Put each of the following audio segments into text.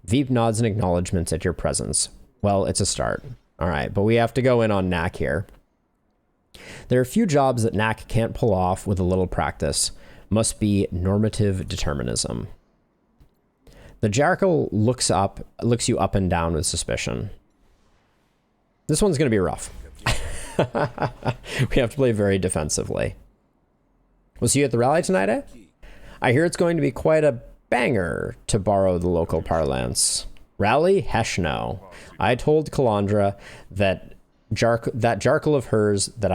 Veep nods in acknowledgement at your presence. Well, it's a start. All right, but we have to go in on Knack here. There are a few jobs that Knack can't pull off with a little practice. Must be normative determinism. The Jackal looks you up and down with suspicion. This one's going to be rough. We have to play very defensively. We'll see you at the rally tonight, eh? I hear it's going to be quite a banger, to borrow the local parlance. Rally? Hesh no. I told Calandra that Jarkle of hers that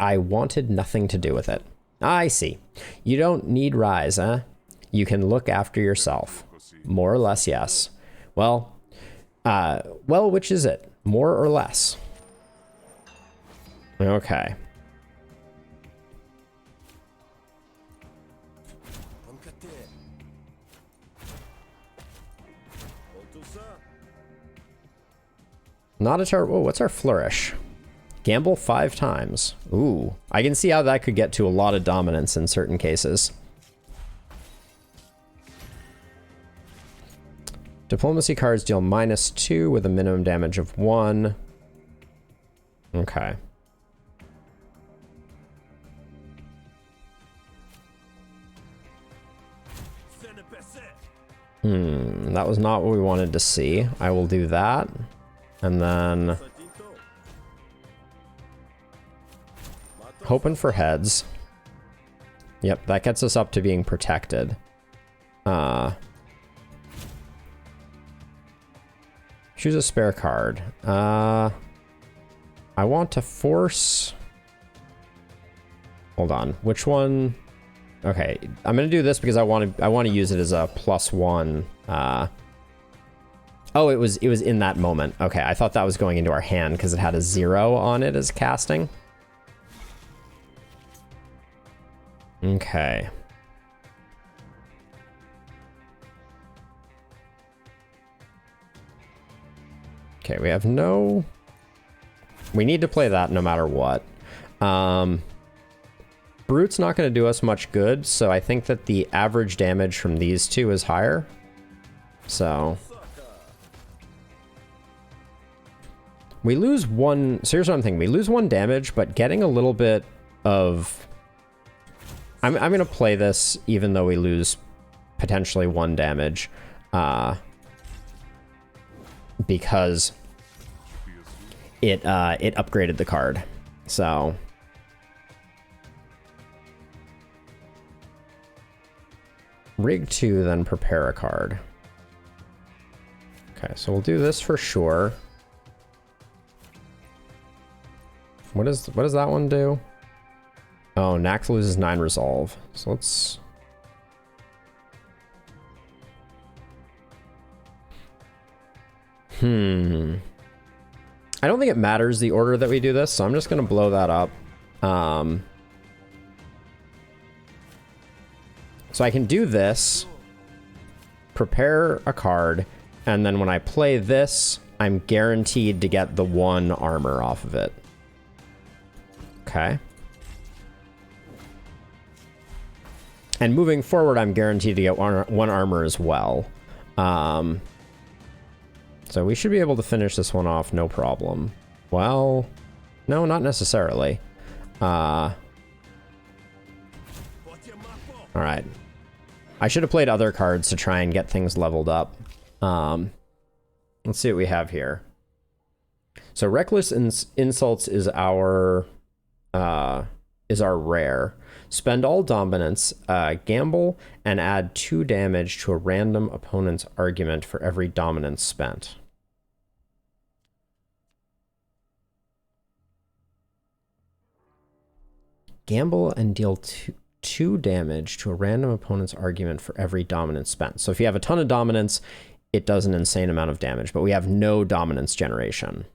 I wanted nothing to do with it. I see. You don't need Rise, eh? You can look after yourself. More or less, yes. Well, which is it? More or less? Okay. Not a terrible. Oh, what's our flourish? Gamble 5 times. Ooh, I can see how that could get to a lot of dominance in certain cases. Diplomacy cards deal -2 with a minimum damage of 1. Okay. That was not what we wanted to see. I will do that. And then hoping for heads. Yep, that gets us up to being protected. Choose a spare card. I want to force... Hold on. Which one? Okay, I'm gonna do this because I want to use it as a +1. Oh, it was in that moment. Okay, I thought that was going into our hand because it had a 0 on it as casting. Okay. Okay, we have no... We need to play that no matter what. Brute's not going to do us much good, so I think that the average damage from these two is higher. So... We lose 1... So here's what I'm thinking. We lose 1 damage, but getting a little bit of... I'm going to play this even though we lose potentially 1 damage. Because it upgraded the card. So... Rig 2, then prepare a card. Okay, so we'll do this for sure. What does that one do? Oh, Nax loses 9 resolve. So let's... I don't think it matters the order that we do this, so I'm just going to blow that up. So I can do this, prepare a card, and then when I play this, I'm guaranteed to get the 1 armor off of it. Okay. And moving forward, I'm guaranteed to get 1 armor as well. So we should be able to finish this one off, no problem. Well, no, not necessarily. All right. I should have played other cards to try and get things leveled up. Let's see what we have here. So Reckless Insults is our rare. Spend all dominance, gamble, and add 2 damage to a random opponent's argument for every dominance spent. Gamble and deal 2 damage to a random opponent's argument for every dominance spent. So if you have a ton of dominance, it does an insane amount of damage, but we have no dominance generation.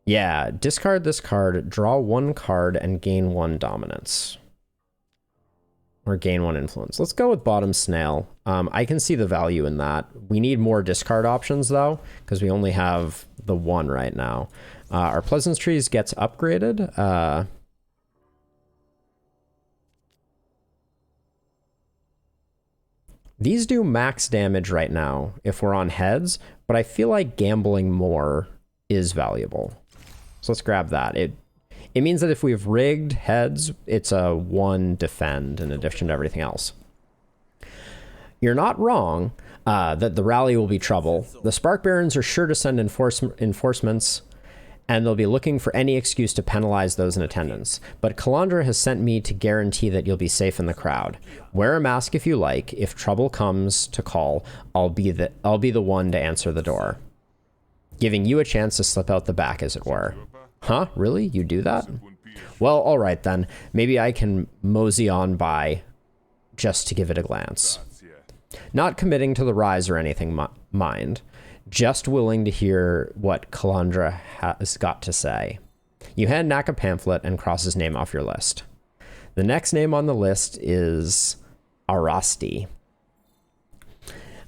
Yeah, discard this card, draw 1 card, and gain 1 dominance. Or gain 1 influence. Let's go with Bottom Snail. I can see the value in that. We need more discard options, though, because we only have the 1 right now. Our Pleasantries gets upgraded. These do max damage right now if we're on heads, but I feel like gambling more is valuable. So let's grab that. It means that if we've rigged heads, it's a 1 defend in addition to everything else. You're not wrong that the rally will be trouble. The Spark Barons are sure to send enforcements, and they'll be looking for any excuse to penalize those in attendance. But Kalandra has sent me to guarantee that you'll be safe in the crowd. Wear a mask if you like. If trouble comes to call, I'll be the one to answer the door, giving you a chance to slip out the back, as it were. Huh? Really? You do that? Well, all right then. Maybe I can mosey on by just to give it a glance. Not committing to the rise or anything, mind. Just willing to hear what Kalandra has got to say. You hand Knack a pamphlet and cross his name off your list. The next name on the list is Arasti.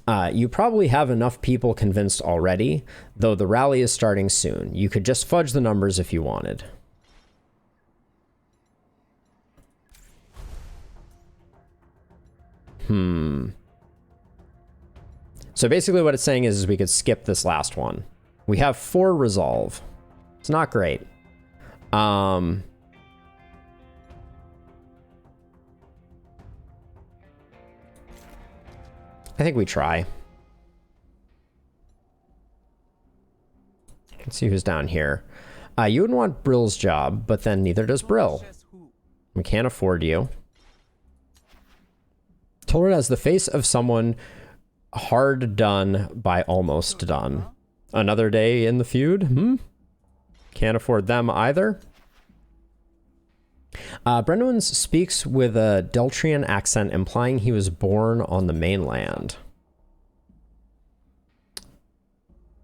You probably have enough people convinced already, though the rally is starting soon. You could just fudge the numbers if you wanted. So basically what it's saying is we could skip this last one. We have 4 resolve. It's not great. I think we try. Let's see who's down here. You wouldn't want Brill's job, but then neither does Brill. We can't afford you. Tolred has the face of someone hard done by almost done. Another day in the feud? Can't afford them either. Brenwyn speaks with a Deltrian accent, implying he was born on the mainland.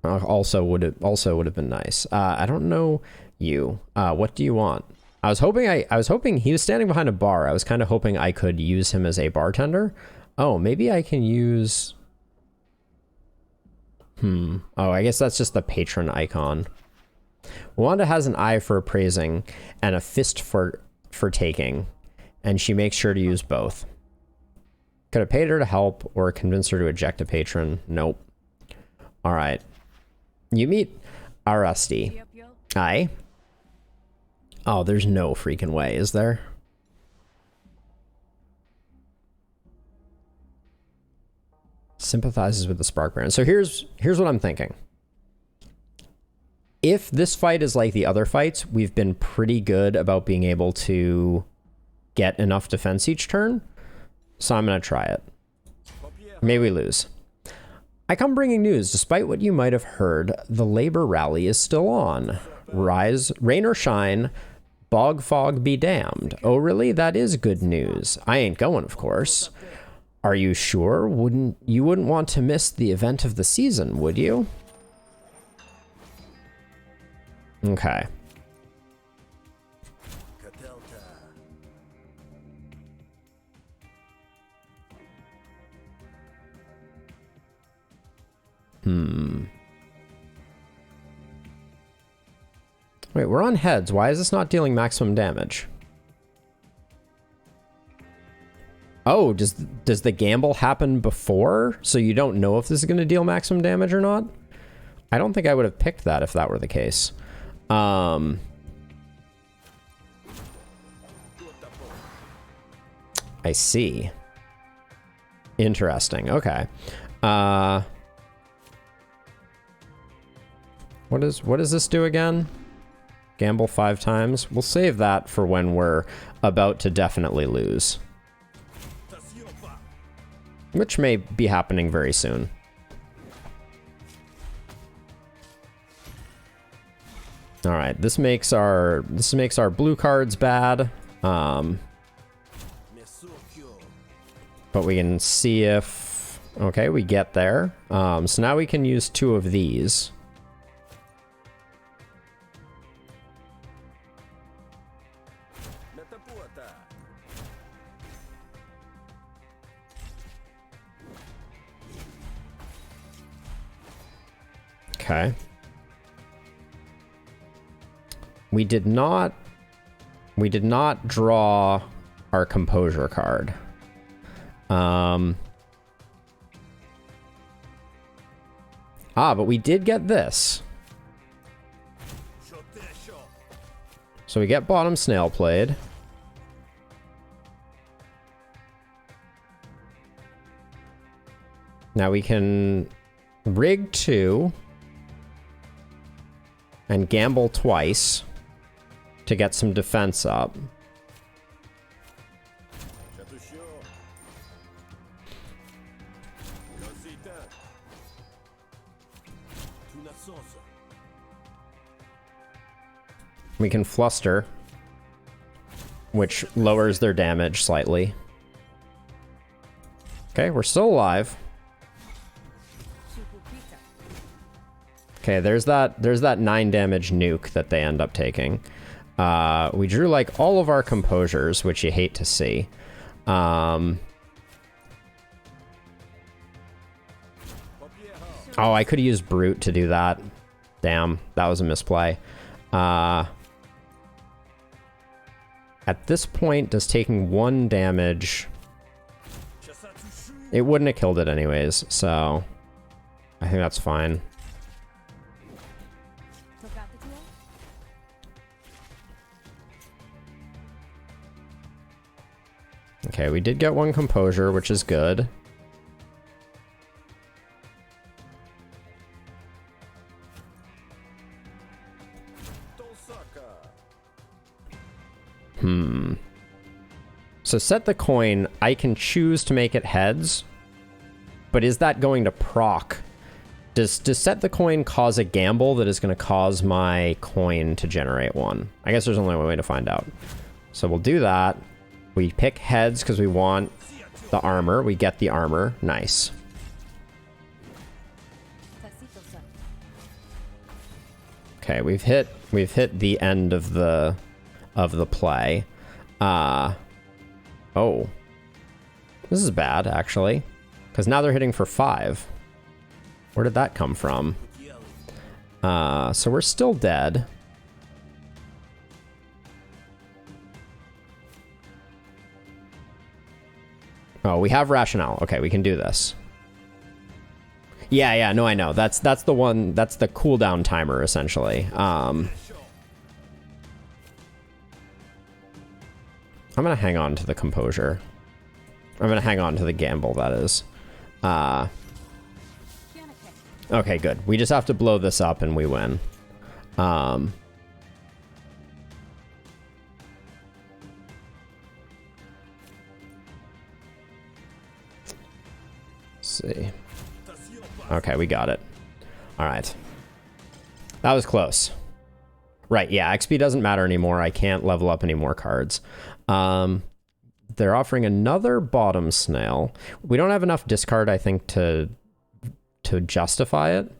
Also would have been nice. I don't know you. What do you want? I was hoping he was standing behind a bar. I was kind of hoping I could use him as a bartender. Oh, maybe I can use. Oh, I guess that's just the patron icon. Wanda has an eye for appraising and a fist for taking, and she makes sure to use both. Could have paid her to help or convince her to eject a patron. Nope. All right. You meet Arasti. Aye. Oh, there's no freaking way, is there? Sympathizes with the Spark Baron. So here's what I'm thinking. If this fight is like the other fights, we've been pretty good about being able to get enough defense each turn. So I'm going to try it. Maybe we lose. I come bringing news. Despite what you might have heard, the labor rally is still on. Rain or shine, bog fog be damned. Oh, really? That is good news. I ain't going, of course. Are you sure? You wouldn't want to miss the event of the season, would you? Okay. Wait, we're on heads. Why is this not dealing maximum damage? Oh, does the gamble happen before? So you don't know if this is going to deal maximum damage or not? I don't think I would have picked that if that were the case. I see. Interesting. Okay. What does this do again? Gamble 5 times. We'll save that for when we're about to definitely lose. Which may be happening very soon. All right, this makes our blue cards bad. But we can see if okay, we get there. So now we can use 2 of these. Okay. We did not draw our composure card. Ah, but we did get this. So we get bottom snail blade. Now we can rig 2 and gamble twice to get some defense up. We can fluster, which lowers their damage slightly. Okay, we're still alive. Okay, there's that 9 damage nuke that they end up taking. We drew like all of our composures, which you hate to see. Oh, I could have used Brute to do that. Damn, that was a misplay. At this point, does taking 1 damage... It wouldn't have killed it anyways, so... I think that's fine. Okay, we did get 1 composure, which is good. So set the coin, I can choose to make it heads, but is that going to proc? Does set the coin cause a gamble that is going to cause my coin to generate 1? I guess there's only one way to find out. So we'll do that. We pick heads because we want the armor. We get the armor. Nice. Okay, we've hit the end of the play. Oh. This is bad, actually. Because now they're hitting for 5. Where did that come from? So we're still dead. Oh, we have rationale. Okay, we can do this. Yeah, no, I know. That's the one, that's the cooldown timer, essentially. I'm gonna hang on to the composure. I'm gonna hang on to the gamble, that is. Okay, good. We just have to blow this up and we win. Let's see. Okay, we got it. All right. That was close. Right, yeah, XP doesn't matter anymore. I can't level up any more cards. They're offering another bottom snail. We don't have enough discard, I think, to justify it.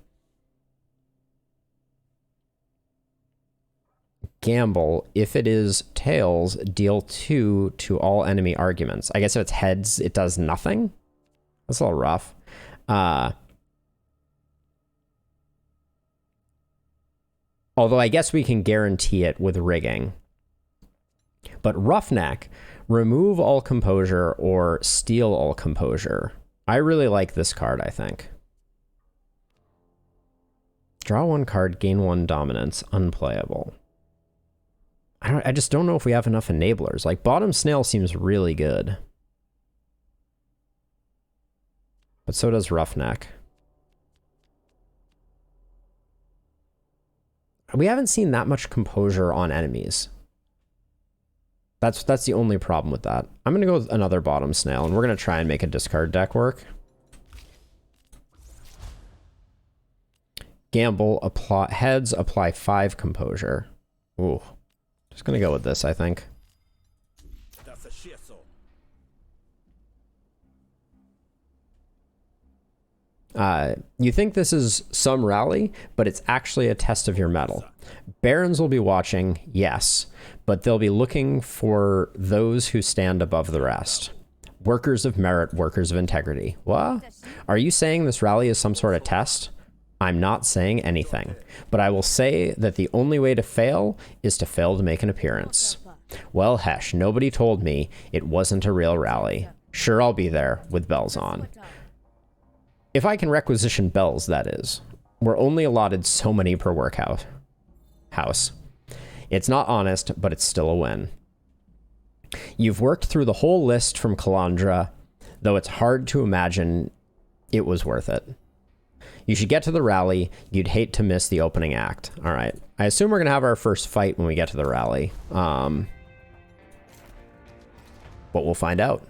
Gamble. If it is tails, deal 2 to all enemy arguments. I guess if it's heads, it does nothing. That's a little rough. Although I guess we can guarantee it with rigging. But Roughneck, remove all composure or steal all composure. I really like this card, I think. Draw 1 card, gain 1 dominance, unplayable. I just don't know if we have enough enablers. Like, bottom snail seems really good. But so does Roughneck. We haven't seen that much composure on enemies. That's the only problem with that. I'm going to go with another bottom snail, and we're going to try and make a discard deck work. Gamble, apply heads, apply 5 composure. Ooh. Just going to go with this, I think. You think this is some rally, but it's actually a test of your mettle. Barons will be watching, yes, but they'll be looking for those who stand above the rest. Workers of merit, workers of integrity. What? Are you saying this rally is some sort of test? I'm not saying anything, but I will say that the only way to fail is to fail to make an appearance. Well, Hesh, nobody told me it wasn't a real rally. Sure, I'll be there with bells on. If I can requisition bells, that is. We're only allotted so many per workout house. It's not honest, but it's still a win. You've worked through the whole list from Calandra, though it's hard to imagine it was worth it. You should get to the rally. You'd hate to miss the opening act. All right. I assume we're going to have our first fight when we get to the rally. But we'll find out.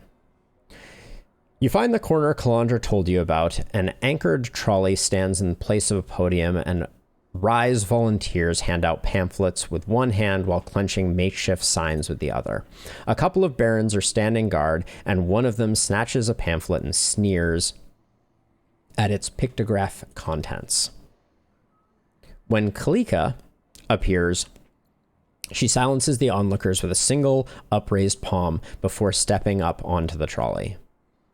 You find the corner Calandra told you about. An anchored trolley stands in place of a podium, and Rise volunteers hand out pamphlets with one hand while clenching makeshift signs with the other. A couple of barons are standing guard, and one of them snatches a pamphlet and sneers at its pictograph contents. When Kalika appears, she silences the onlookers with a single upraised palm before stepping up onto the trolley.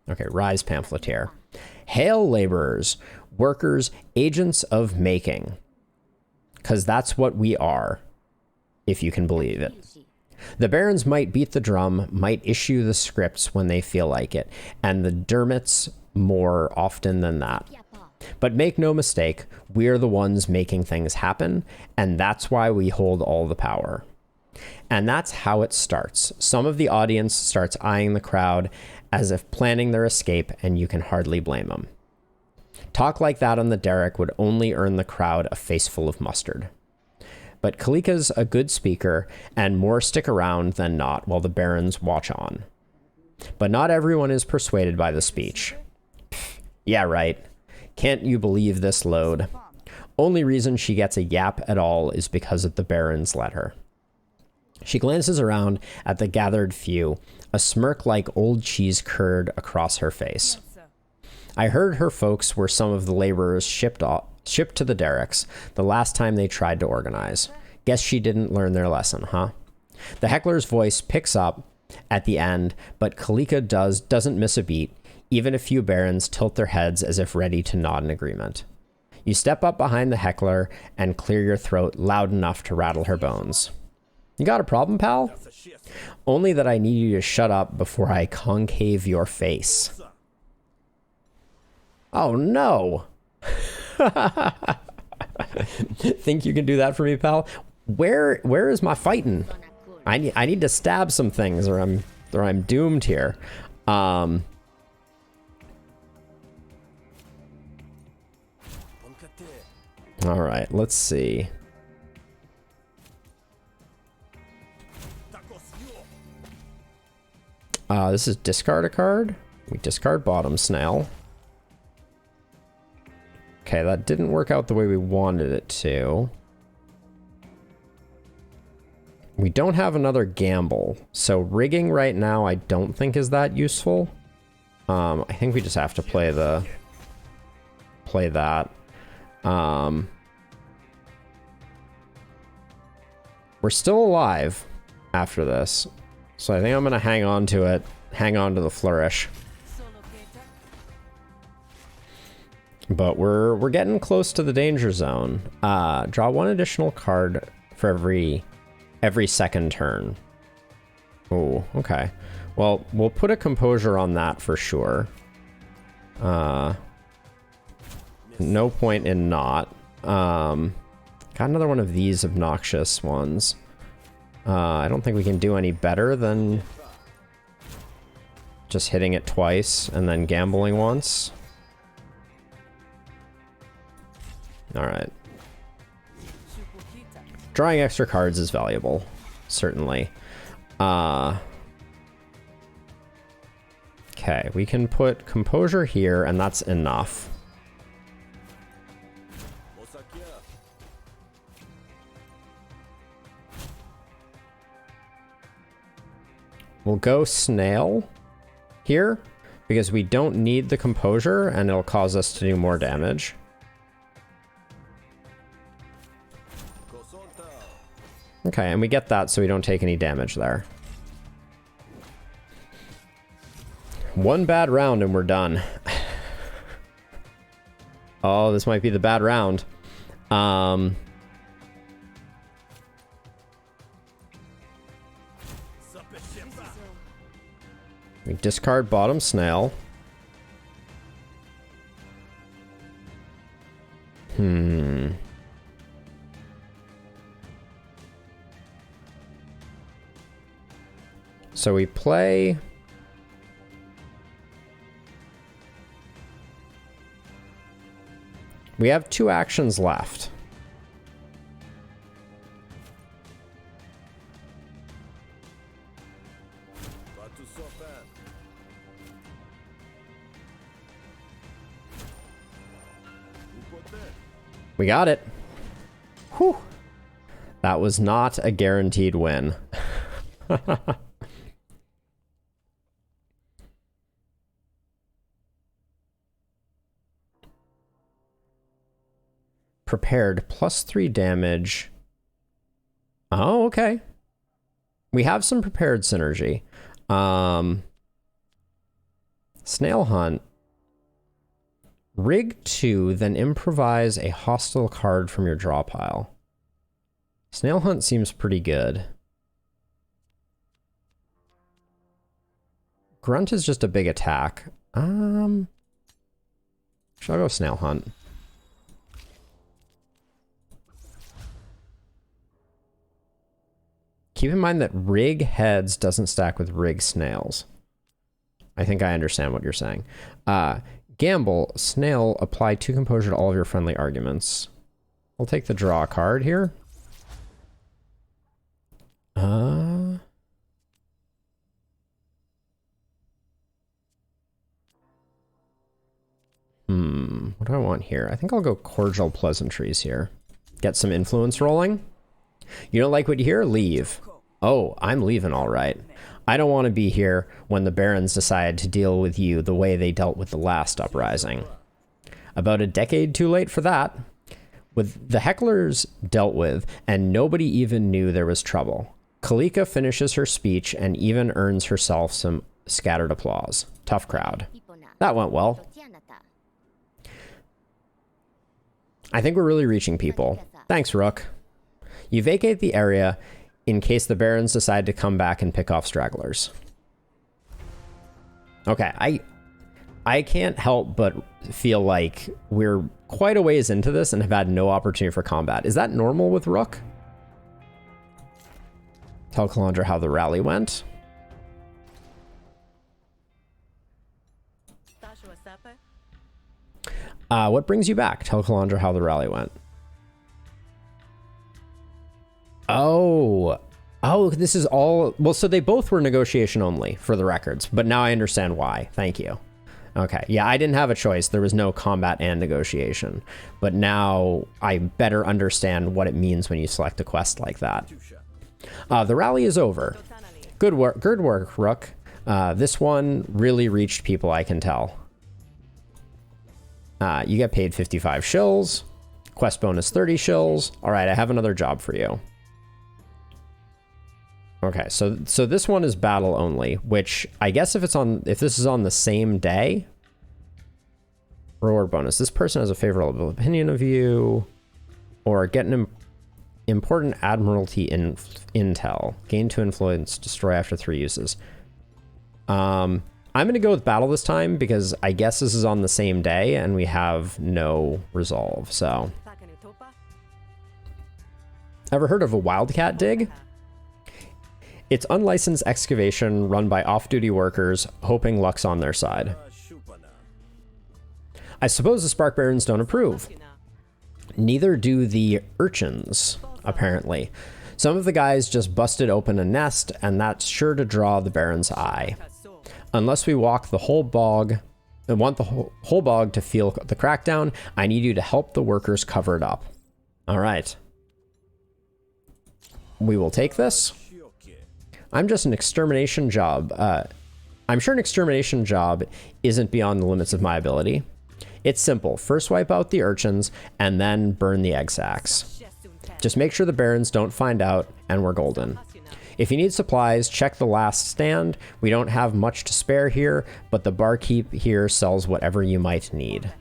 Okay, Rise pamphleteer. Hail laborers, workers, agents of making. Because that's what we are, if you can believe it. The barons might beat the drum, might issue the scripts when they feel like it, and the Dermots more often than that. But make no mistake, we're the ones making things happen, and that's why we hold all the power. And that's how it starts. Some of the audience starts eyeing the crowd as if planning their escape, and you can hardly blame them. Talk like that on the derrick would only earn the crowd a face full of mustard. But Kalika's a good speaker, and more stick around than not while the barons watch on. But not everyone is persuaded by the speech. Yeah, right. Can't you believe this load? Only reason she gets a yap at all is because of the barons let her. She glances around at the gathered few, a smirk like old cheese curd across her face. I heard her folks were some of the laborers shipped to the derricks the last time they tried to organize. Guess she didn't learn their lesson, huh? The heckler's voice picks up at the end, but Kalika doesn't miss a beat. Even a few barons tilt their heads as if ready to nod in agreement. You step up behind the heckler and clear your throat loud enough to rattle her bones. You got a problem, pal? Only that I need you to shut up before I concave your face. Oh, no. Think you can do that for me, pal? Where is my fighting? I need to stab some things or I'm doomed here. All right, let's see. This is discard a card. We discard bottom snail. Okay, that didn't work out the way we wanted it to. We don't have another gamble, so rigging right now I don't think is that useful. I think we just have to play that. We're still alive after this, so I think I'm gonna hang on to it, hang on to the flourish. But we're getting close to the danger zone. Draw one additional card for every second turn. Oh, okay. Well, we'll put a composure on that for sure. No point in not. Got another one of these obnoxious ones. I don't think we can do any better than just hitting it twice and then gambling once. Alright. Drawing extra cards is valuable, certainly. Okay, we can put composure here, and that's enough. We'll go snail here, because we don't need the composure, and it'll cause us to do more damage. Okay, and we get that so we don't take any damage there. One bad round and we're done. Oh, this might be the bad round. We discard bottom snail. So we play... We have 2 actions left. We got it. Whew. That was not a guaranteed win. Prepared, +3 damage. Oh, okay. We have some prepared synergy. Snail Hunt. Rig 2, then improvise a hostile card from your draw pile. Snail Hunt seems pretty good. Grunt is just a big attack. Shall I go Snail Hunt? Keep in mind that Rig Heads doesn't stack with Rig Snails. I think I understand what you're saying. Gamble, Snail, apply 2 composure to all of your friendly arguments. We'll take the draw card here. What do I want here? I think I'll go Cordial Pleasantries here. Get some influence rolling. You don't like what you hear? Leave. Oh, I'm leaving all right. I don't want to be here when the Barons decide to deal with you the way they dealt with the last uprising. About a decade too late for that. With the hecklers dealt with, and nobody even knew there was trouble. Kalika finishes her speech and even earns herself some scattered applause. Tough crowd. That went well. I think we're really reaching people. Thanks, Rook. You vacate the area in case the Barons decide to come back and pick off stragglers. Okay, I can't help but feel like we're quite a ways into this and have had no opportunity for combat. Is that normal with Rook? Tell Calandra how the rally went. What brings you back? Tell Calandra how the rally went. Oh, this is all... Well, so they both were negotiation only, for the records, but now I understand why. Thank you. Okay, yeah, I didn't have a choice. There was no combat and negotiation, but now I better understand what it means when you select a quest like that. The rally is over. Good work, Rook. This one really reached people, I can tell. You get paid 55 shills. Quest bonus 30 shills. All right, I have another job for you. Okay, so this one is battle only, which I guess if this is on the same day, reward bonus. This person has a favorable opinion of you, or get an important admiralty intel. Gain 2 influence, destroy after 3 uses. I'm gonna go with battle this time because I guess this is on the same day and we have no resolve. So, ever heard of a wildcat dig? It's unlicensed excavation run by off-duty workers, hoping luck's on their side. I suppose the Spark Barons don't approve. Neither do the Erchins, apparently. Some of the guys just busted open a nest, and that's sure to draw the Baron's eye. Unless we walk the whole bog, and want the whole bog to feel the crackdown, I need you to help the workers cover it up. All right. We will take this. I'm just an extermination job. I'm sure an extermination job isn't beyond the limits of my ability. It's simple. First wipe out the Erchins, and then burn the egg sacs. Just make sure the Barons don't find out, and we're golden. If you need supplies, check the last stand. We don't have much to spare here, but the barkeep here sells whatever you might need.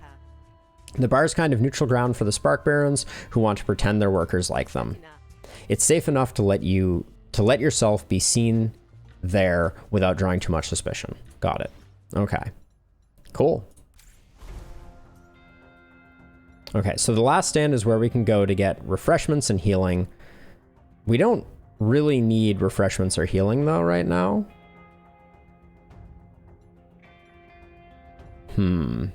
The bar is kind of neutral ground for the Spark Barons who want to pretend their workers like them. It's safe enough to let yourself be seen there without drawing too much suspicion. Got it. Okay. Cool. Okay, so the last stand is where we can go to get refreshments and healing. We don't really need refreshments or healing, though, right now. Do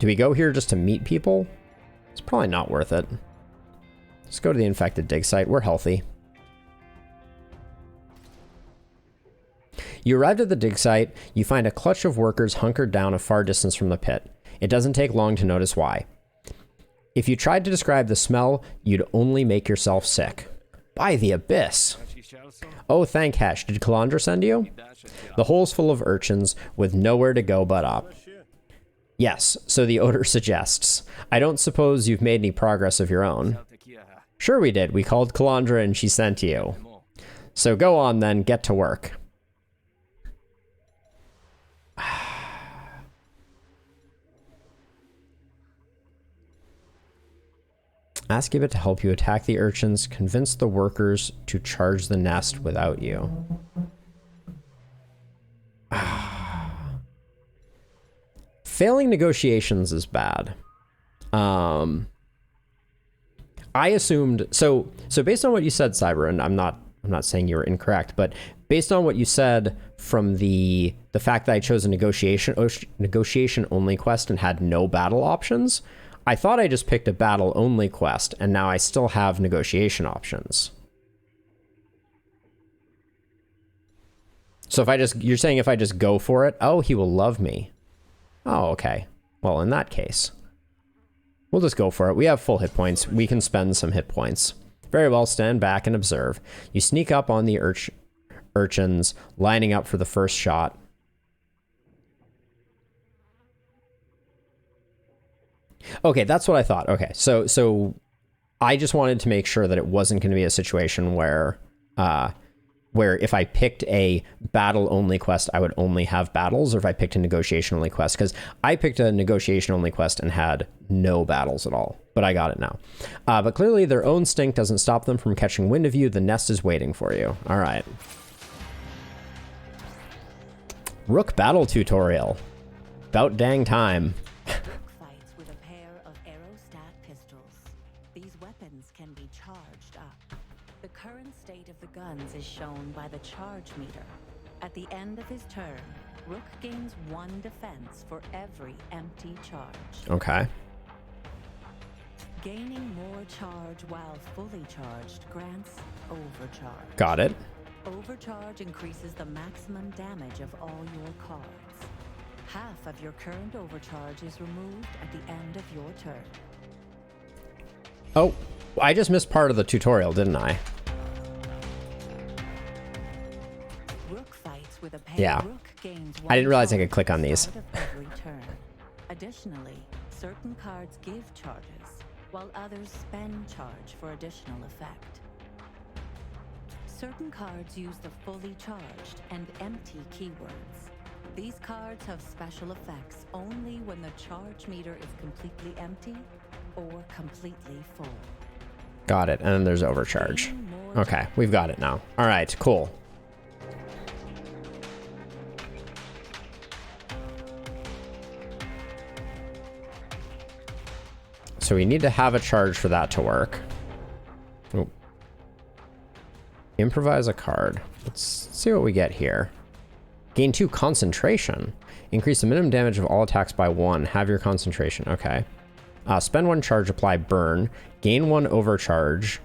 we go here just to meet people? It's probably not worth it. Let's go to the infected dig site. We're healthy. You arrived at the dig site. You find a clutch of workers hunkered down a far distance from the pit. It doesn't take long to notice why. If you tried to describe the smell, you'd only make yourself sick. By the abyss. Oh, thank Hesh. Did Kalandra send you? The hole's full of urchins with nowhere to go but up. Yes, so the odor suggests. I don't suppose you've made any progress of your own. Sure we did. We called Kalandra and she sent you. So go on then, get to work. Ask Gibbet to help you attack the urchins. Convince the workers to charge the nest without you. Failing negotiations is bad. I assumed so based on what you said, Cyber, and I'm not saying you were incorrect, but based on what you said from the fact that I chose a negotiation only quest and had no battle options, I thought I just picked a battle only quest and now I still have negotiation options. So you're saying if I just go for it, oh, he will love me. Oh, okay. Well, in that case, we'll just go for it. We have full hit points. We can spend some hit points. Very well, stand back and observe. You sneak up on the urchins, lining up for the first shot. Okay, that's what I thought. Okay, so I just wanted to make sure that it wasn't going to be a situation where if I picked a battle-only quest, I would only have battles, or if I picked a negotiation-only quest, because I picked a negotiation-only quest and had no battles at all, but I got it now. But clearly their own stink doesn't stop them from catching wind of you. The nest is waiting for you. All right. Rook battle tutorial. About dang time. Fights with a pair of aerostat pistols. These weapons can be charged up. The current state of the guns is shown by the charge meter. At the end of his turn, Rook gains 1 defense for every empty charge. Okay. Gaining more charge while fully charged grants overcharge. Got it. Overcharge increases the maximum damage of all your cards. Half of your current overcharge is removed at the end of your turn. Oh, I just missed part of the tutorial, didn't I? Rook fights with a pair. Yeah. Rook gains I didn't realize I could charge click on at the these. start of every turn. Additionally, certain cards give charges, while others spend charge for additional effect. Certain cards use the fully charged and empty keywords. These cards have special effects only when the charge meter is completely empty or completely full. Got it. And then there's overcharge. Okay, we've got it now. All right, cool. So we need to have a charge for that to work. Oh. Improvise a card. Let's see what we get here. Gain 2 concentration. Increase the minimum damage of all attacks by 1. Have your concentration. Okay. Spend 1 charge, apply burn. Gain 1 overcharge.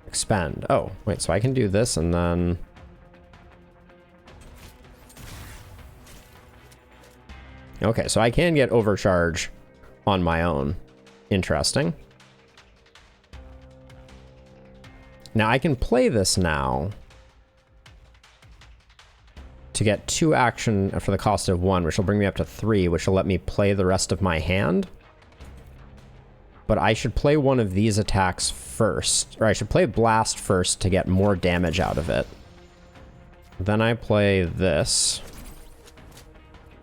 Expend. Oh, wait, so I can do this and then... Okay, so I can get overcharge on my own. Interesting. Now I can play this now to get 2 action for the cost of 1, which will bring me up to 3, which will let me play the rest of my hand. But I should play one of these attacks first, or I should play Blast first to get more damage out of it. Then I play this.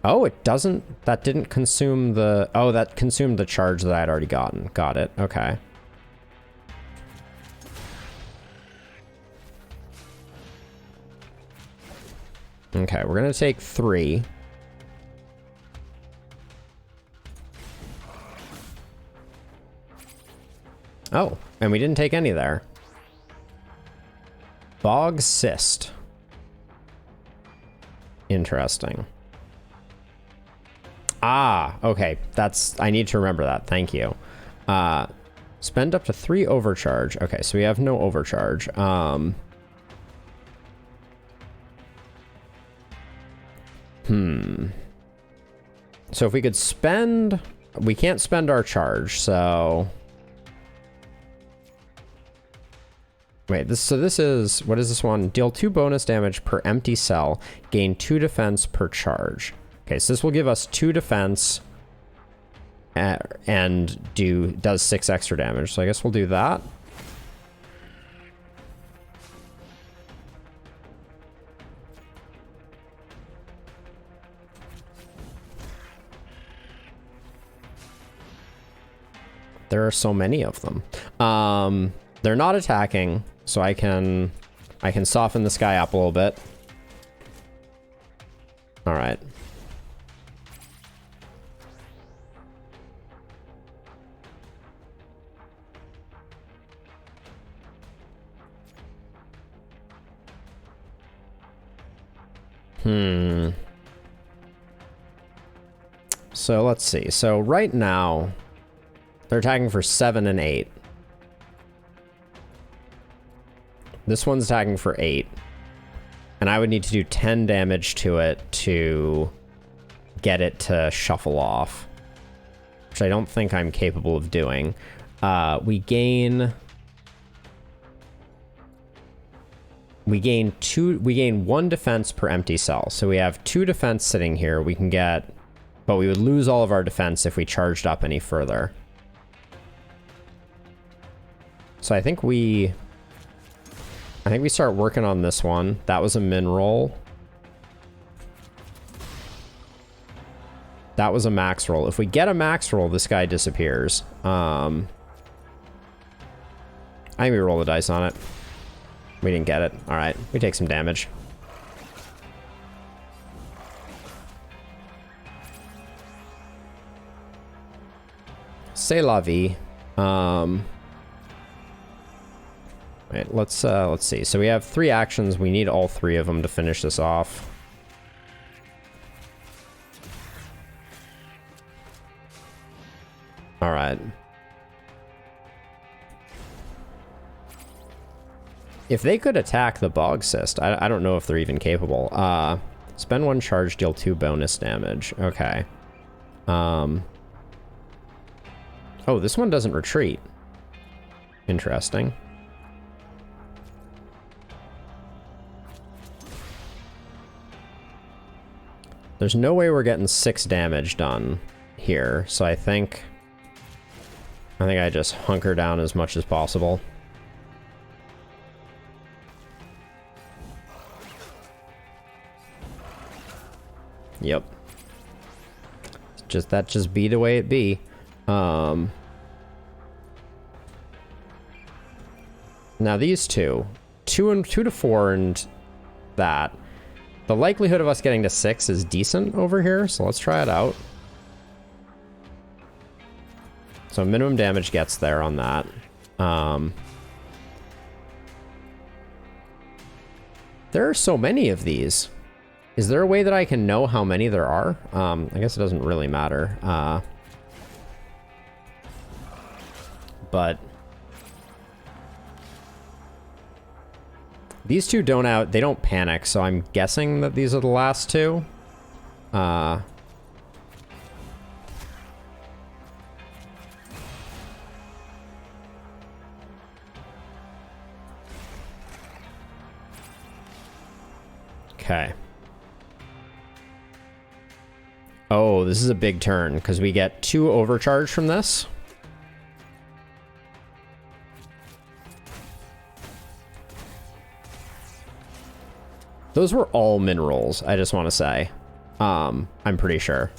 Oh, it doesn't, that didn't consume the, oh, that consumed the charge that I had already gotten. Got it, okay. Okay, we're gonna take 3. Oh, and we didn't take any there. Bog cyst. Interesting. Ah, okay. I need to remember that. Thank you. Spend up to 3 overcharge. Okay, so we have no overcharge. So if we could spend... We can't spend our charge, so... Wait, this is... What is this one? Deal 2 bonus damage per empty cell. Gain 2 defense per charge. Okay, so this will give us 2 defense... and does 6 extra damage. So I guess we'll do that. There are so many of them. They're not attacking, so I can soften this guy up a little bit. All right. So let's see. So right now, they're attacking for 7 and 8. This one's attacking for 8. And I would need to do 10 damage to it to get it to shuffle off, which I don't think I'm capable of doing. We gain 1 defense per empty cell. So we have 2 defense sitting here. We can get, but we would lose all of our defense if we charged up any further. So I think we start working on this one. That was a min roll. That was a max roll. If we get a max roll, this guy disappears. I think we roll the dice on it. We didn't get it. All right, we take some damage. C'est la vie. Right, let's see. So we have 3 actions. We need all 3 of them to finish this off. All right. If they could attack the bog cyst, I don't know if they're even capable. Spend 1 charge, deal 2 bonus damage. Okay. Oh, this one doesn't retreat. Interesting. There's no way we're getting 6 damage done here, so I think I just hunker down as much as possible. Yep. That just be the way it be. Now these 2 to 4 and that. The likelihood of us getting to 6 is decent over here, so let's try it out. So minimum damage gets there on that. There are so many of these. Is there a way that I can know how many there are? I guess it doesn't really matter. But these 2 they don't panic, so I'm guessing that these are the last 2. Okay. Oh, this is a big turn, because we get 2 overcharge from this. Those were all min rolls, I just want to say. I'm pretty sure.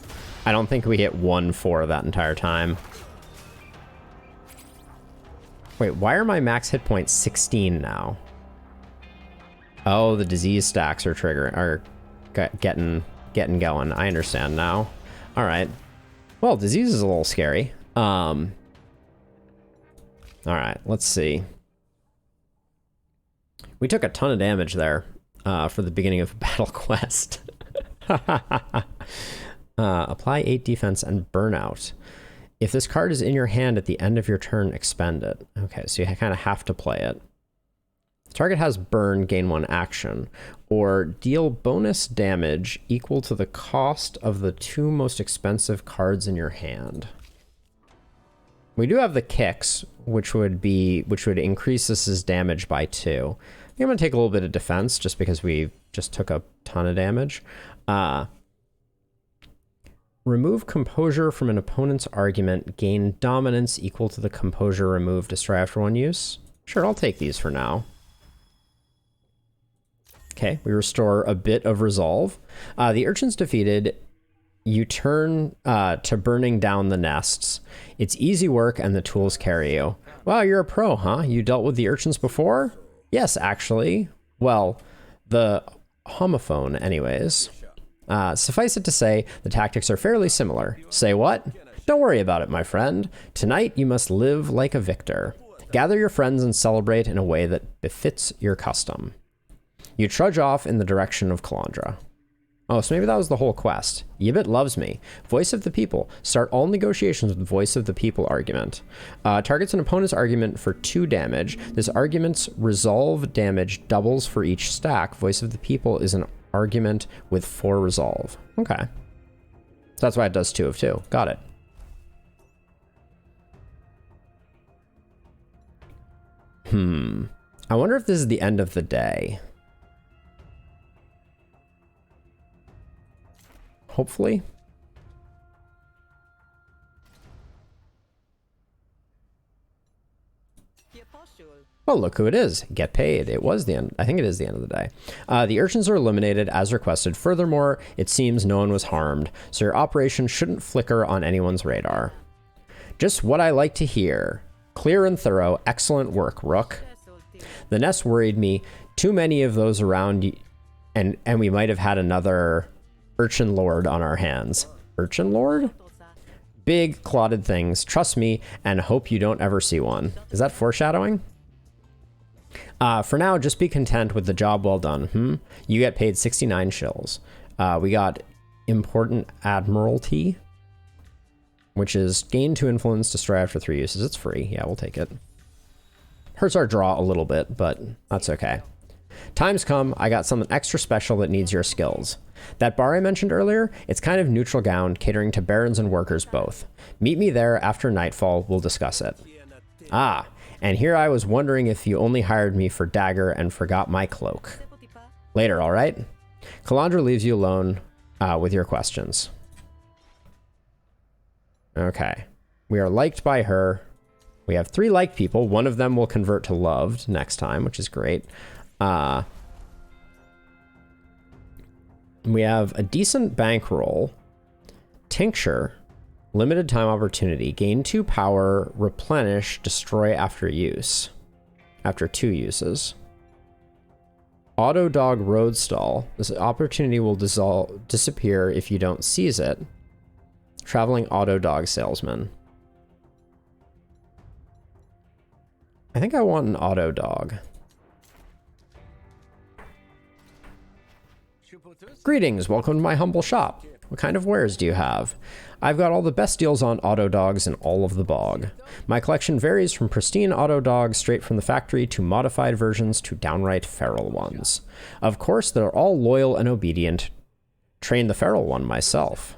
I don't think we hit 1-4 that entire time. Wait, why are my max hit points 16 now? Oh, the disease stacks are getting going. I understand now. All right. Well, disease is a little scary. All right, let's see. We took a ton of damage there for the beginning of Battle Quest. Apply 8 defense and burnout. If this card is in your hand at the end of your turn, expend it. Okay, so you kind of have to play it. The target has burn, gain 1 action, or deal bonus damage equal to the cost of the 2 most expensive cards in your hand. We do have the kicks, which would increase this damage by 2. I'm going to take a little bit of defense just because we just took a ton of damage. Remove composure from an opponent's argument. Gain dominance equal to the composure removed. Destroy after 1 use. Sure, I'll take these for now. Okay, we restore a bit of resolve. The Urchins defeated. You turn to burning down the nests. It's easy work and the tools carry you. Wow, you're a pro, huh? You dealt with the Urchins before? Yes, actually. Well, the homophone anyways. Suffice it to say, the tactics are fairly similar. Say what? Don't worry about it, my friend. Tonight you must live like a victor. Gather your friends and celebrate in a way that befits your custom. You trudge off in the direction of Calandra. Oh, so maybe that was the whole quest. Yibbit loves me. Voice of the people. Start all negotiations with voice of the people argument. Targets an opponent's argument for 2 damage. This argument's resolve damage doubles for each stack. Voice of the people is an argument with 4 resolve. Okay. So that's why it does 2 of 2. Got it. I wonder if this is the end of the day. Hopefully. Well, look who it is. Get paid. It was the end. I think it is the end of the day. The Urchins are eliminated as requested. Furthermore, it seems no one was harmed, so your operation shouldn't flicker on anyone's radar. Just what I like to hear. Clear and thorough. Excellent work, Rook. The nest worried me. Too many of those around, and we might have had another Urchin Lord on our hands. Urchin Lord? Big, clotted things. Trust me, and hope you don't ever see one. Is that foreshadowing? For now, just be content with the job well done. You get paid 69 shills. We got Important Admiralty, which is gain 2 influence, destroy after 3 uses. It's free. Yeah, we'll take it. Hurts our draw a little bit, but that's okay. Time's come. I got something extra special that needs your skills. That bar I mentioned earlier, it's kind of neutral ground, catering to barons and workers both. Meet me there after nightfall. We'll discuss it. Ah, and here I was wondering if you only hired me for dagger and forgot my cloak. Later, all right? Calandra leaves you alone with your questions. Okay. We are liked by her. We have 3 liked people. One of them will convert to loved next time, which is great. We have a decent bankroll. Tincture. Limited time opportunity. Gain 2 power. Replenish. Destroy after use. After 2 uses. Auto Dog Roadstall. This opportunity will disappear if you don't seize it. Traveling Auto Dog Salesman. I think I want an Auto Dog. Greetings, welcome to my humble shop. What kind of wares do you have? I've got all the best deals on auto dogs in all of the bog. My collection varies from pristine auto dogs straight from the factory to modified versions to downright feral ones. Of course, they're all loyal and obedient. Train the feral one myself.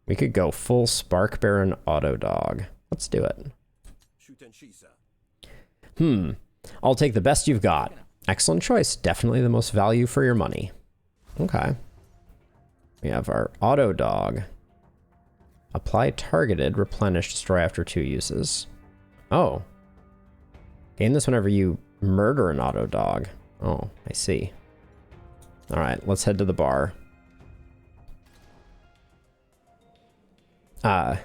We could go full Spark Baron auto dog. Let's do it. I'll take the best you've got. Excellent choice. Definitely the most value for your money. Okay. We have our auto dog. Apply targeted, replenish, destroy after 2 uses. Oh. Gain this whenever you murder an auto dog. Oh, I see. All right, let's head to the bar. A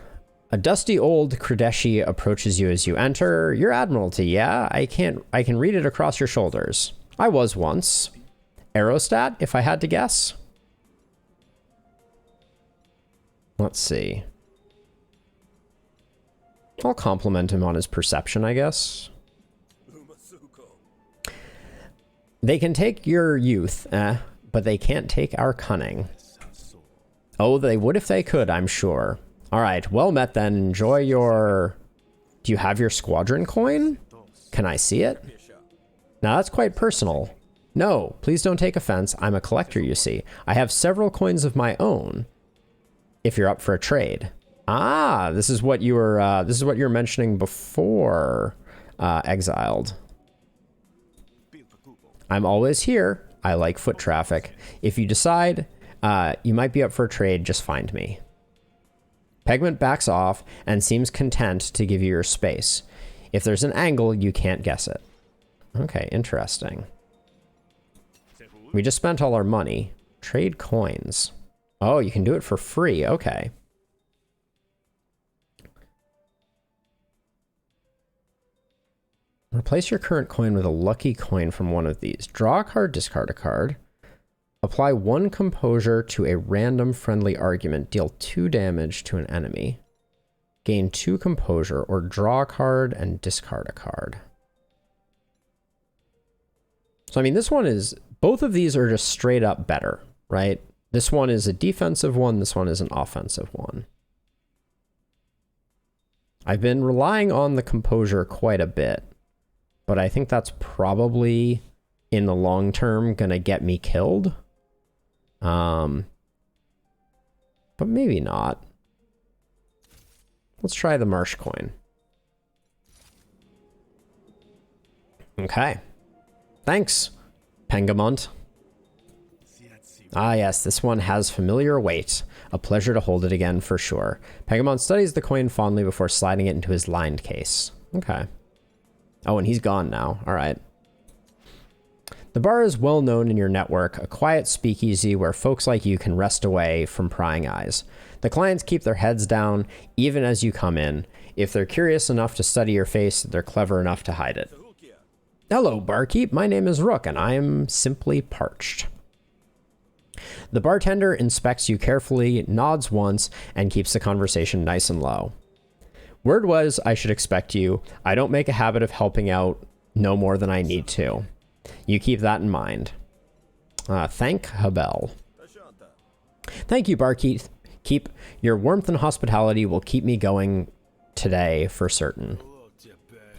dusty old Kredeshi approaches you as you enter. Your Admiralty, yeah? I can read it across your shoulders. I was once. Aerostat, if I had to guess? Let's see. I'll compliment him on his perception, I guess. They can take your youth, but they can't take our cunning. Oh, they would if they could, I'm sure. All right, well met then. Enjoy your... Do you have your squadron coin? Can I see it? Now that's quite personal. No, please don't take offense. I'm a collector, you see. I have several coins of my own. If you're up for a trade. Ah, this is what you were mentioning before, Exiled. I'm always here. I like foot traffic. If you decide you might be up for a trade, just find me. Pegment backs off and seems content to give you your space. If there's an angle, you can't guess it. Okay, interesting. We just spent all our money. Trade coins. Oh, you can do it for free. Okay. Replace your current coin with a lucky coin from one of these. Draw a card, discard a card. Apply 1 composure to a random friendly argument. Deal 2 damage to an enemy. Gain 2 composure or draw a card and discard a card. So, I mean, this one is... Both of these are just straight up better, right? This one is a defensive one. This one is an offensive one. I've been relying on the composure quite a bit, but I think that's probably in the long term gonna get me killed. But maybe not. Let's try the Marsh coin. Okay. Thanks, Pengamont. Ah, yes, this one has familiar weight. A pleasure to hold it again for sure. Pengamont studies the coin fondly before sliding it into his lined case. Okay. Oh, and he's gone now. All right. The bar is well known in your network, a quiet speakeasy where folks like you can rest away from prying eyes. The clients keep their heads down even as you come in. If they're curious enough to study your face, they're clever enough to hide it. Hello, barkeep. My name is Rook, and I am simply parched. The bartender inspects you carefully, nods once, and keeps the conversation nice and low. Word was I should expect you. I don't make a habit of helping out no more than I need to. You keep that in mind. Thank Habel. Thank you, barkeep. Your warmth and hospitality will keep me going today for certain.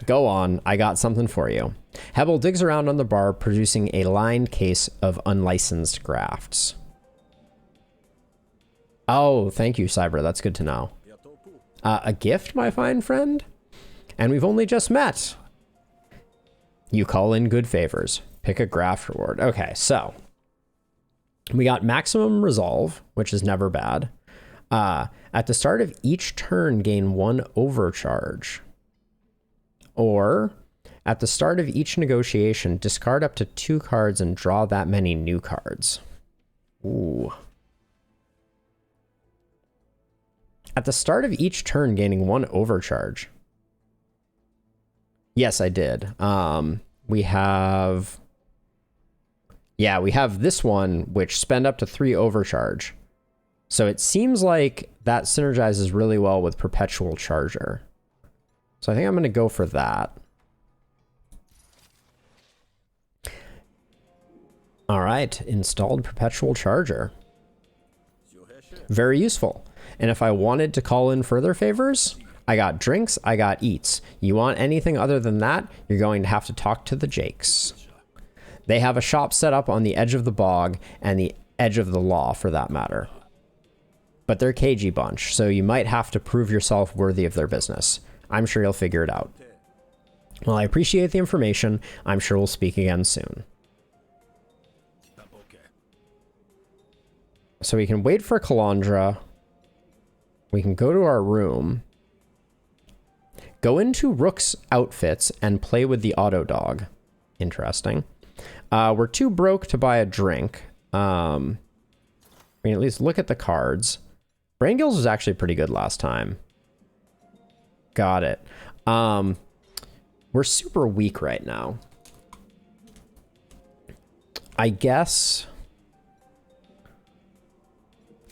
Go on, I got something for you. Hebel digs around on the bar, producing a lined case of unlicensed grafts. Oh, thank you, Cyber. That's good to know. A gift, my fine friend? And we've only just met. You call in good favors. Pick a graft reward. Okay, so we got maximum resolve, which is never bad. At the start of each turn, gain 1 overcharge. Or at the start of each negotiation, discard up to 2 cards and draw that many new cards. Ooh. At the start of each turn, gaining 1 overcharge. Yes, I did. We have this one, which spend up to 3 overcharge. So it seems like that synergizes really well with Perpetual Charger. So I think I'm going to go for that. All right, installed Perpetual Charger. Very useful. And if I wanted to call in further favors, I got drinks, I got eats. You want anything other than that, you're going to have to talk to the Jakes. They have a shop set up on the edge of the bog and the edge of the law, for that matter. But they're cagey bunch, so you might have to prove yourself worthy of their business. I'm sure you'll figure it out. Well, I appreciate the information. I'm sure we'll speak again soon. So we can wait for Kalandra. We can go to our room. Go into Rook's outfits and play with the auto dog. Interesting. We're too broke to buy a drink. We can at least look at the cards. Brain Gills was actually pretty good last time. Got it. We're super weak right now. I guess.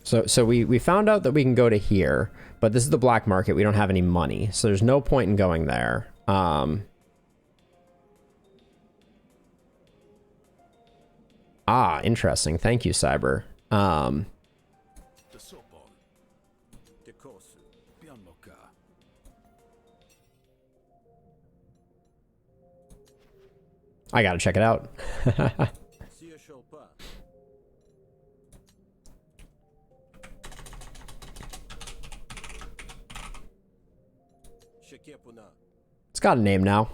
So we found out that we can go to here, But this is the black market. We don't have any money, so there's no point in going there. Interesting. Thank you, Cyber. I gotta check it out. It's got a name now.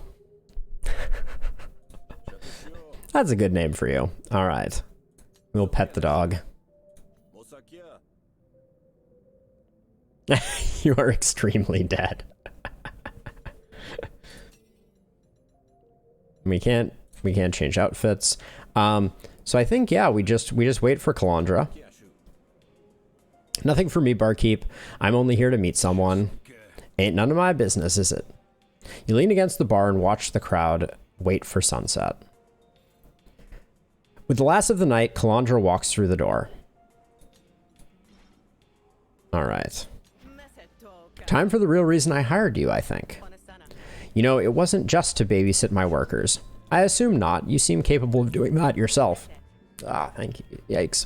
That's a good name for you. All right. We'll pet the dog. You are extremely dead. We can't change outfits. So I think, yeah, we just wait for Calandra. Nothing for me, barkeep. I'm only here to meet someone. Ain't none of my business, is it? You lean against the bar and watch the crowd wait for sunset. With the last of the night, Calandra walks through the door. All right. Time for the real reason I hired you, I think. You know, it wasn't just to babysit my workers. I assume not. You seem capable of doing that yourself. Thank you. Yikes.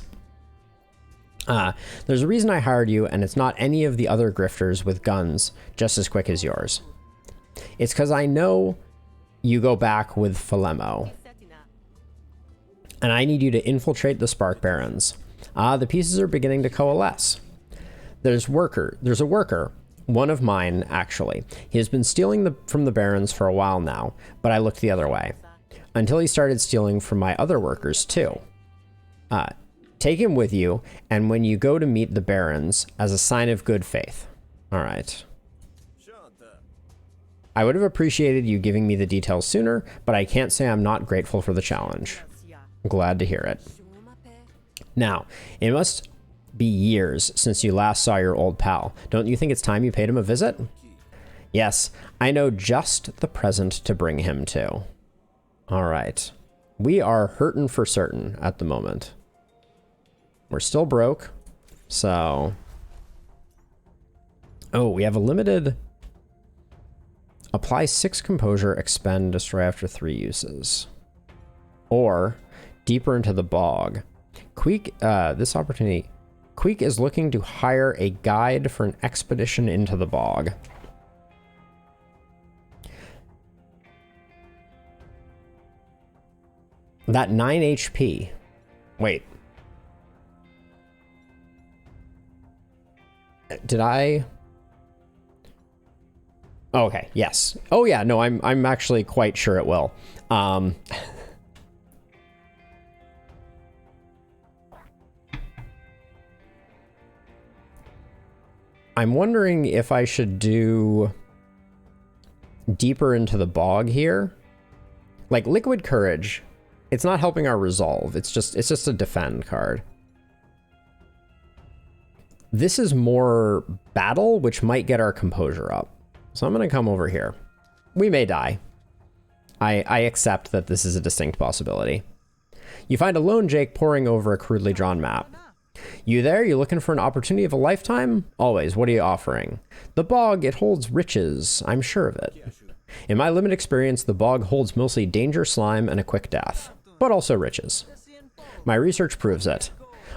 There's a reason I hired you, and it's not any of the other grifters with guns just as quick as yours. It's because I know you go back with Falemo. And I need you to infiltrate the Spark Barons. The pieces are beginning to coalesce. There's a worker, one of mine, actually. He has been stealing from the Barons for a while now, but I looked the other way. Until he started stealing from my other workers, too. Take him with you, and when you go to meet the Barons, as a sign of good faith. All right. I would have appreciated you giving me the details sooner, but I can't say I'm not grateful for the challenge. I'm glad to hear it. Now, it must be years since you last saw your old pal. Don't you think it's time you paid him a visit? Yes, I know just the present to bring him to. All right. We are hurtin' for certain at the moment. We're still broke, so... Oh, we have a limited... Apply 6 composure, expend, destroy after 3 uses. Or, deeper into the bog. Queek, this opportunity... Queek is looking to hire a guide for an expedition into the bog. That 9 HP. Wait. Did I... Oh, okay, yes. Oh yeah, no, I'm actually quite sure it will. I'm wondering if I should do deeper into the bog here. Like Liquid Courage, it's not helping our resolve. It's just a defend card. This is more battle, which might get our composure up. So I'm going to come over here. We may die. I accept that this is a distinct possibility. You find a lone Jake poring over a crudely drawn map. You there? You looking for an opportunity of a lifetime? Always. What are you offering? The bog, it holds riches. I'm sure of it. In my limited experience, the bog holds mostly danger, slime, and a quick death. But also riches. My research proves it.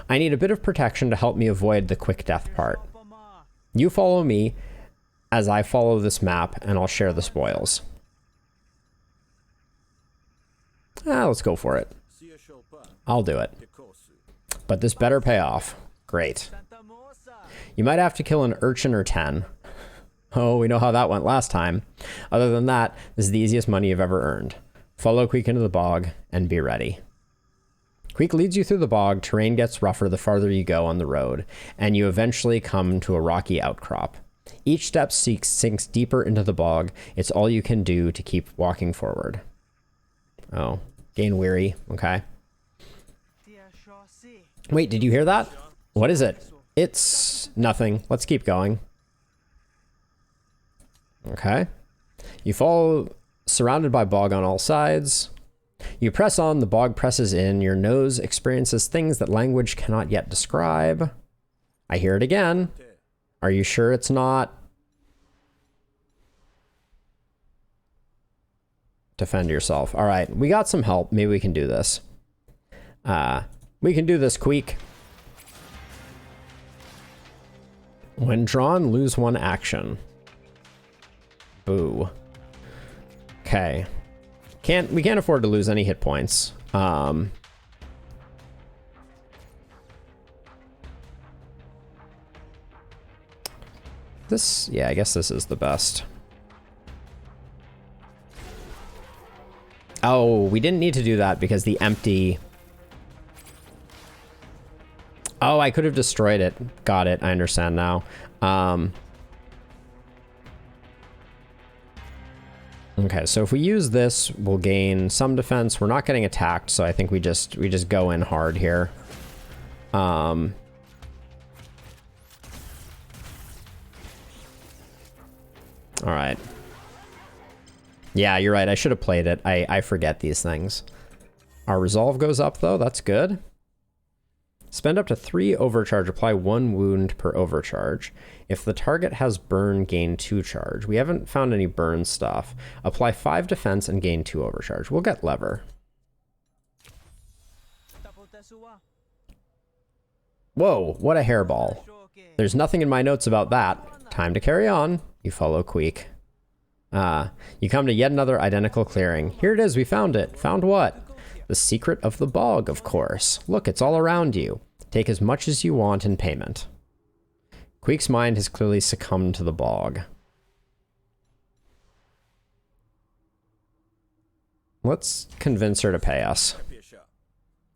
I need a bit of protection to help me avoid the quick death part. You follow me as I follow this map, and I'll share the spoils. Let's go for it. I'll do it. But this better pay off. Great. You might have to kill an urchin or 10. Oh, we know how that went last time. Other than that, this is the easiest money you've ever earned. Follow Queek into the bog, and be ready. Queek leads you through the bog. Terrain gets rougher the farther you go on the road, and you eventually come to a rocky outcrop. Each step sinks deeper into the bog. It's all you can do to keep walking forward. Oh, gain weary. Okay. Wait, did you hear that? What is it? It's nothing. Let's keep going. Okay. You follow, surrounded by bog on all sides. You press on, the bog presses in. Your nose experiences things that language cannot yet describe. I hear it again. Are you sure it's not? Defend yourself. All right, we got some help. Maybe we can do this. We can do this, Queek. When drawn, lose 1 action. Boo. Okay. We can't afford to lose any hit points. Yeah, I guess this is the best. Oh, we didn't need to do that because the empty... Oh, I could have destroyed it. Got it. I understand now. Okay, so if we use this, we'll gain some defense. We're not getting attacked, so I think we just go in hard here. All right. Yeah, you're right. I should have played it. I forget these things. Our resolve goes up, though. That's good. Spend up to 3 overcharge. Apply 1 wound per overcharge. If the target has burn, gain 2 charge. We haven't found any burn stuff. Apply 5 defense and gain 2 overcharge. We'll get lever. Whoa, what a hairball. There's nothing in my notes about that. Time to carry on. You follow Queek. You come to yet another identical clearing. Here it is, we found it. Found what? The secret of the bog, of course. Look, it's all around you. Take as much as you want in payment. Queek's mind has clearly succumbed to the bog. Let's convince her to pay us.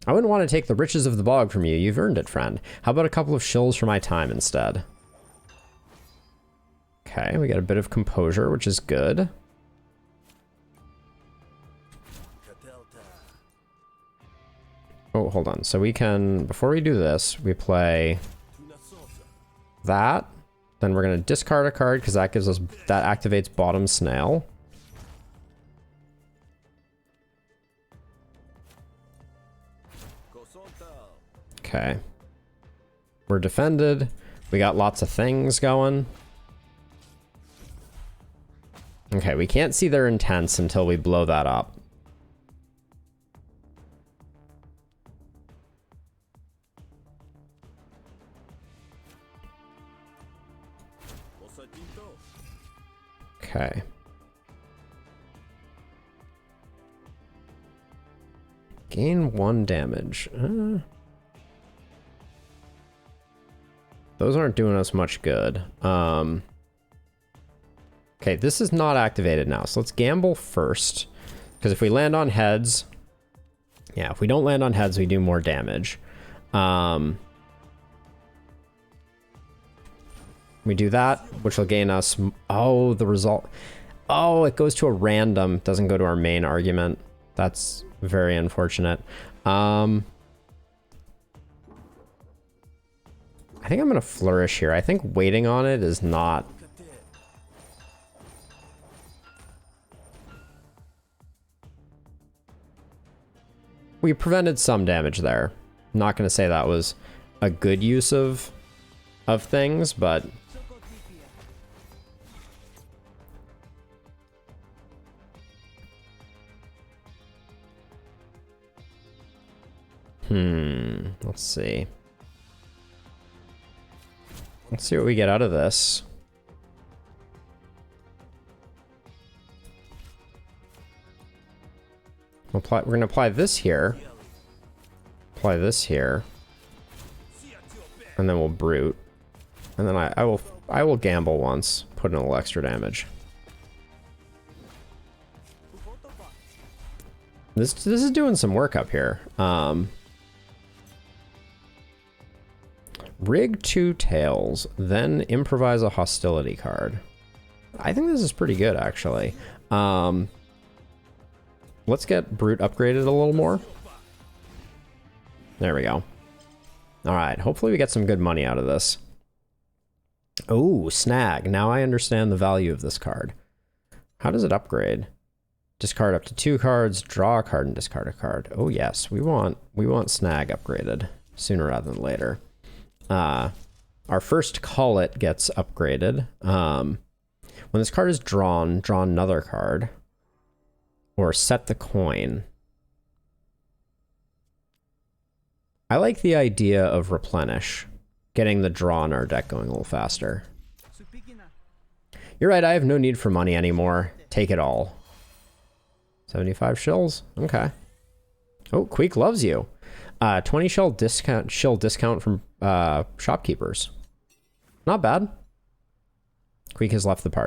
I wouldn't want to take the riches of the bog from you. You've earned it, friend. How about a couple of shills for my time instead? Okay, we got a bit of composure, which is good. Oh, hold on. So we can, before we do this, we play that. Then we're going to discard a card because that gives us, that activates bottom snail. Okay. We're defended. We got lots of things going. Okay, we can't see their intents until we blow that up. Okay. Gain 1 damage. Those aren't doing us much good. Okay, this is not activated now, so let's gamble first. Because if we land on heads... Yeah, if we don't land on heads, we do more damage. We do that, which will gain us... Oh, the result... Oh, it goes to a random. Doesn't go to our main argument. That's very unfortunate. I think I'm going to flourish here. I think waiting on it is not... We prevented some damage there. I'm not going to say that was a good use of things, but... Let's see. Let's see what we get out of this. We're going to apply this here. Apply this here. And then we'll brute. And then I will gamble once. Put in a little extra damage. This is doing some work up here. Rig 2 tails, then improvise a hostility card. I think this is pretty good, actually. Let's get brute upgraded a little more. There we go. All right, hopefully we get some good money out of this. Oh, snag. Now I understand the value of this card. How does it upgrade? Discard up to 2 cards, draw a card, and discard a card. Oh yes, we want snag upgraded sooner rather than later. Our first call it gets upgraded. When this card is drawn, draw another card. Or set the coin. I like the idea of replenish. Getting the draw in our deck going a little faster. You're right, I have no need for money anymore. Take it all. 75 shills? Okay. Oh, Queek loves you. 20 shill discount from shopkeepers. Not bad. Queek has left the party.